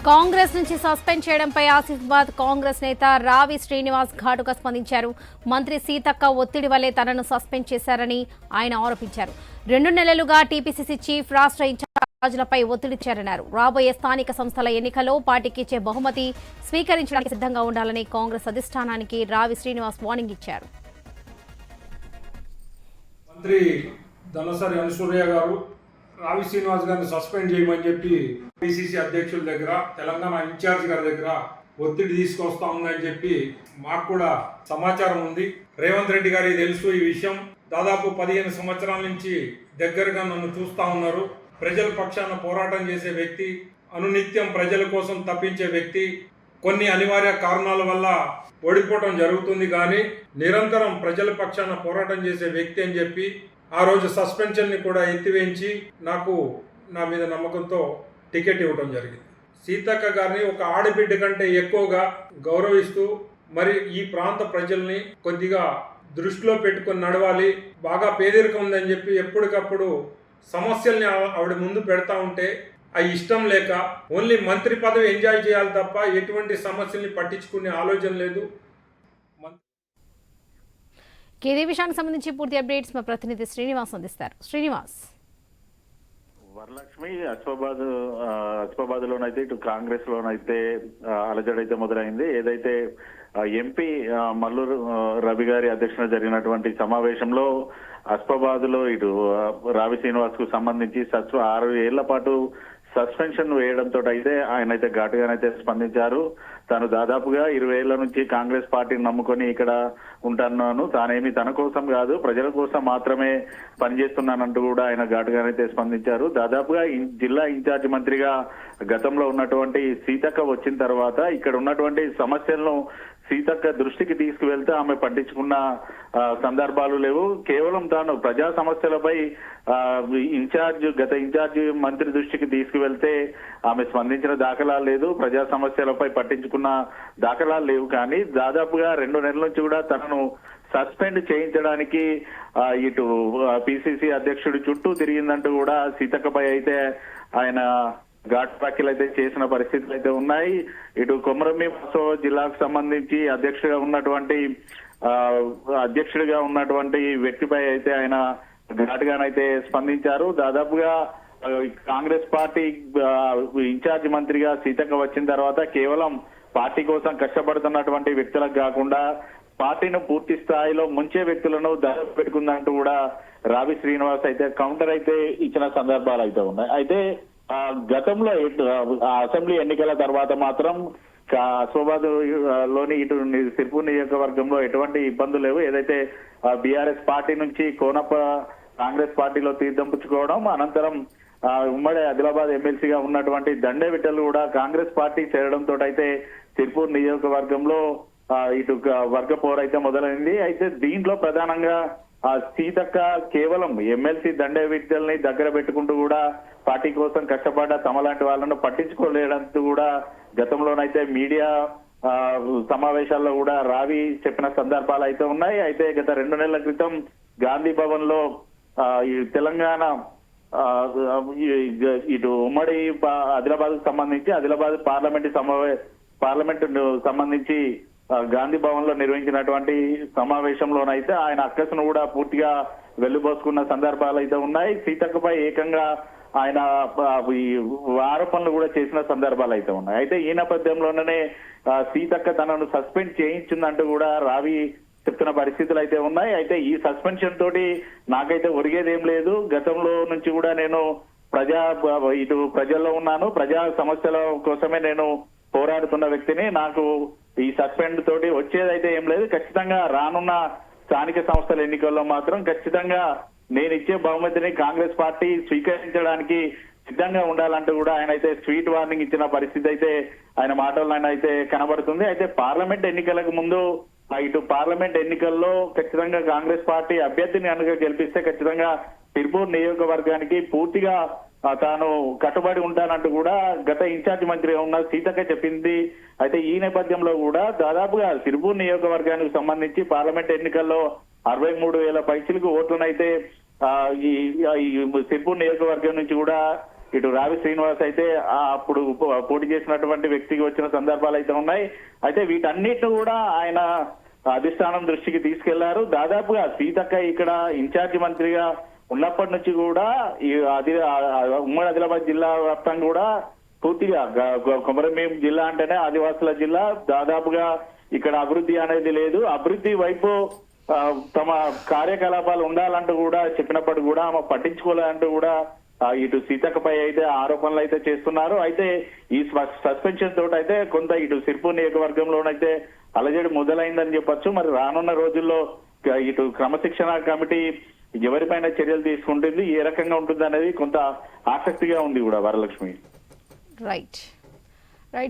కాంగ్రెస్ నుంచి సస్పెండ్ చేయడంపై ఆసిఫాబాద్ కాంగ్రెస్ నేత రావి శ్రీనివాస్ ఘాటుగా స్పందించారు. మంత్రి సీతక్క ఒత్తిడి వల్లే తనను సస్పెండ్ చేశారని ఆయన ఆరోపించారు. 2 నెలలుగా టీపీసీసీ చీఫ్ రాష్ట్ర ఇన్ఛార్జీలపై ఒత్తిడిచ్చారన్నారు. రాబోయే స్థానిక సంస్థల ఎన్నికల్లో పార్టీకి ఇచ్చే బహుమతి స్వీకరించడానికి సిద్ధంగా ఉండాలని కాంగ్రెస్ అధిష్టానానికి రావి శ్రీనివాస్ వార్నింగ్ ఇచ్చారు. మంత్రి ధనసరి అనసూయ గారు రావి శ్రీనివాస్ గారిని సస్పెండ్ చేయమని చెప్పి పిసిసి అధ్యక్షుల దగ్గర, తెలంగాణ ఇన్ఛార్జ్ గారి దగ్గర ఒత్తిడి తీసుకొస్తా ఉందని చెప్పి మాకు కూడా సమాచారం ఉంది. రేవంత్ రెడ్డి గారికి తెలుసు ఈ విషయం. దాదాపు 15 సంవత్సరాల నుంచి దగ్గరగా నన్ను చూస్తా ఉన్నారు. ప్రజల పక్షాన పోరాటం చేసే వ్యక్తి, అనునిత్యం ప్రజల కోసం తప్పించే వ్యక్తి. కొన్ని అనివార్య కారణాల వల్ల ఓడిపోవడం జరుగుతుంది, కానీ నిరంతరం ప్రజల పక్షాన పోరాటం చేసే వ్యక్తి అని చెప్పి ఆ రోజు సస్పెన్షన్ని కూడా ఎత్తివేయించి నాకు నా మీద నమ్మకంతో టికెట్ ఇవ్వడం జరిగింది. సీతక్క గారిని ఒక ఆడబిడ్డ కంటే ఎక్కువగా గౌరవిస్తూ, మరి ఈ ప్రాంత ప్రజల్ని కొద్దిగా దృష్టిలో పెట్టుకొని నడవాలి, బాగా పేదరికం ఉందని చెప్పి ఎప్పటికప్పుడు సమస్యల్ని ఆవిడ ముందు పెడతా ఉంటే అవి ఇష్టం లేక ఓన్లీ మంత్రి పదవి ఎంజాయ్ చేయాలి తప్ప ఎటువంటి సమస్యల్ని పట్టించుకునే ఆలోచన లేదు. ఇదే విషయానికి సంబంధించి పూర్తి అప్డేట్స్ మా ప్రతినిధి శ్రీనివాస్ అందిస్తారు. శ్రీనివాస్, వరలక్ష్మి అస్ఫాబాద్ లోనైతే ఇటు కాంగ్రెస్ లోనైతే అలజడి అయితే మొదలైంది. ఏదైతే ఎంపీ మల్లూరు రవి గారి అధ్యక్షతన జరిగినటువంటి సమావేశంలో అస్ఫాబాద్ లో ఇటు రావి శ్రీనివాస్ కు సంబంధించి 6 ఏళ్ల పాటు సస్పెన్షన్ వేయడంతో అయితే ఆయన అయితే ఘాటుగానైతే స్పందించారు. తాను దాదాపుగా 20 ఏళ్ల నుంచి కాంగ్రెస్ పార్టీని నమ్ముకొని ఇక్కడ ఉంటున్నాను, తానేమి తన కోసం కాదు ప్రజల కోసం మాత్రమే పనిచేస్తున్నానంటూ కూడా ఆయన ఘాటుగానైతే స్పందించారు. దాదాపుగా జిల్లా ఇన్ఛార్జ్ మంత్రిగా గతంలో ఉన్నటువంటి సీతక్క వచ్చిన తర్వాత ఇక్కడ ఉన్నటువంటి సమస్యలను సీతక్క దృష్టికి తీసుకువెళ్తే ఆమె పట్టించుకున్న సందర్భాలు లేవు. కేవలం తాను ప్రజా సమస్యలపై గత ఇన్ఛార్జ్ మంత్రి దృష్టికి తీసుకువెళ్తే ఆమె స్పందించిన దాఖలాలు లేదు, ప్రజా సమస్యలపై పట్టించుకున్న దాఖలాలు లేవు. కానీ దాదాపుగా 2 నెలల నుంచి కూడా తనను సస్పెండ్ చేయించడానికి ఇటు పిసిసి అధ్యక్షుడి చుట్టూ తిరిగిందంటూ కూడా సీతక్కపై అయితే ఆయన ఘాట్ వ్యాఖ్యలు అయితే చేసిన పరిస్థితులు అయితే ఉన్నాయి. ఇటు కొమరంభీం జిల్లాకు సంబంధించి అధ్యక్షుడిగా ఉన్నటువంటి వ్యక్తిపై అయితే ఆయన ఘాటుగానైతే స్పందించారు. దాదాపుగా కాంగ్రెస్ పార్టీ ఇన్ఛార్జ్ మంత్రిగా సీతక్క వచ్చిన తర్వాత కేవలం పార్టీ కోసం కష్టపడుతున్నటువంటి వ్యక్తులకు కాకుండా పార్టీని పూర్తి స్థాయిలో ముంచే వ్యక్తులను దర పెట్టుకుందంటూ కూడా రావి శ్రీనివాస్ అయితే కౌంటర్ అయితే ఇచ్చిన సందర్భాలు అయితే ఉన్నాయి. అయితే గతంలో అసెంబ్లీ ఎన్నికల తర్వాత మాత్రం అస్ఫాబాద్ లోని ఇటు సిర్పూర్ నియోజకవర్గంలో ఎటువంటి ఇబ్బందులు లేవు. ఏదైతే బీఆర్ఎస్ పార్టీ నుంచి కోనప్ప కాంగ్రెస్ పార్టీలో తీర్థం పుచ్చుకోవడం, అనంతరం ఉమ్మడి ఆదిలాబాద్ ఎమ్మెల్సీగా ఉన్నటువంటి దండే విఠల్ కూడా కాంగ్రెస్ పార్టీ చేరడంతో అయితే సిర్పూర్ నియోజకవర్గంలో ఇటు వర్గ పోరైతే మొదలైంది. అయితే దీంట్లో ప్రధానంగా సీతక్క కేవలం ఎమ్మెల్సీ దండే విఠల్ని దగ్గర పెట్టుకుంటూ కూడా పార్టీ కోసం కష్టపడ్డ తమలాంటి వాళ్ళను పట్టించుకోలేడంటూ కూడా గతంలోనైతే మీడియా సమావేశాల్లో కూడా రావి చెప్పిన సందర్భాలు అయితే ఉన్నాయి. అయితే గత 2 నెలల క్రితం గాంధీ భవన్ లో ఈ తెలంగాణ ఇటు ఉమ్మడి ఆదిలాబాద్ కు సంబంధించి ఆదిలాబాద్ పార్లమెంట్ సంబంధించి గాంధీ భవన్ లో నిర్వహించినటువంటి సమావేశంలోనైతే ఆయన అక్కసును కూడా పూర్తిగా వెళ్లిబోసుకున్న సందర్భాలు అయితే ఉన్నాయి. సీతక్కపై ఏకంగా ఆయన ఈ ఆరోపణలు కూడా చేసిన సందర్భాలు అయితే ఉన్నాయి. అయితే ఈ నేపథ్యంలోనే సీతక్క తనను సస్పెండ్ చేయించిందంటూ కూడా రావి చెప్తున్న పరిస్థితులు అయితే ఉన్నాయి. అయితే ఈ సస్పెన్షన్ తోటి నాకైతే ఒరిగేదేం లేదు. గతంలో నుంచి కూడా నేను ఇటు ప్రజల్లో ఉన్నాను, ప్రజా సమస్యల కోసమే నేను పోరాడుతున్న వ్యక్తిని. నాకు ఈ సస్పెండ్ తోటి వచ్చేదైతే ఏం లేదు. ఖచ్చితంగా రానున్న స్థానిక సంస్థల ఎన్నికల్లో మాత్రం ఖచ్చితంగా నేను ఇచ్చే బహుమతిని కాంగ్రెస్ పార్టీ స్వీకరించడానికి సిద్ధంగా ఉండాలంటూ కూడా ఆయన అయితే స్వీట్ వార్నింగ్ ఇచ్చిన పరిస్థితి అయితే ఆయన మాటల్లో అయితే కనబడుతుంది. అయితే పార్లమెంట్ ఎన్నికలకు ముందు ఇటు పార్లమెంట్ ఎన్నికల్లో ఖచ్చితంగా కాంగ్రెస్ పార్టీ అభ్యర్థిని కనుక గెలిపిస్తే ఖచ్చితంగా సిర్పూర్ నియోజకవర్గానికి పూర్తిగా తాను కట్టుబడి ఉంటానంటూ కూడా గత ఇన్ఛార్జ్ మంత్రిగా ఉన్న సీతక్క చెప్పింది. అయితే ఈ నేపథ్యంలో కూడా దాదాపుగా సిర్పూర్ నియోజకవర్గానికి సంబంధించి పార్లమెంట్ ఎన్నికల్లో 63,000 పైచిలకు ఓట్లనైతే ఈ సిర్పూర్ నియోజకవర్గం నుంచి కూడా ఇటు రావి శ్రీనివాస్ అయితే అప్పుడు పోటీ చేసినటువంటి వ్యక్తికి వచ్చిన సందర్భాలు అయితే ఉన్నాయి. అయితే వీటన్నిటిని కూడా ఆయన అధిష్టానం దృష్టికి తీసుకెళ్లారు. దాదాపుగా సీతక్క ఇక్కడ ఇన్ఛార్జి మంత్రిగా ఉన్నప్పటి నుంచి కూడా ఈ ఉమ్మడి ఆదిలాబాద్ జిల్లా వ్యాప్తంగా కూడా పూర్తిగా కొమరంభీం జిల్లా అంటేనే ఆదివాసుల జిల్లా. దాదాపుగా ఇక్కడ అభివృద్ధి అనేది లేదు. అభివృద్ధి వైపు తమ కార్యకలాపాలు ఉండాలంటూ కూడా చెప్పినప్పుడు కూడా ఆమె పట్టించుకోవాలంటూ కూడా ఇటు సీతక్కపై అయితే ఆరోపణలు అయితే చేస్తున్నారు. అయితే ఈ సస్పెన్షన్ తోటి అయితే కొంత ఇటు సిర్పూర్ నియోజకవర్గంలోనైతే అలజడి మొదలైందని చెప్పొచ్చు. మరి రానున్న రోజుల్లో ఇటు క్రమశిక్షణ కమిటీ ఎవరిపైన చర్యలు తీసుకుంటుంది, ఏ రకంగా ఉంటుంది అనేది కొంత ఆసక్తిగా ఉంది కూడా వరలక్ష్మి. రైట్.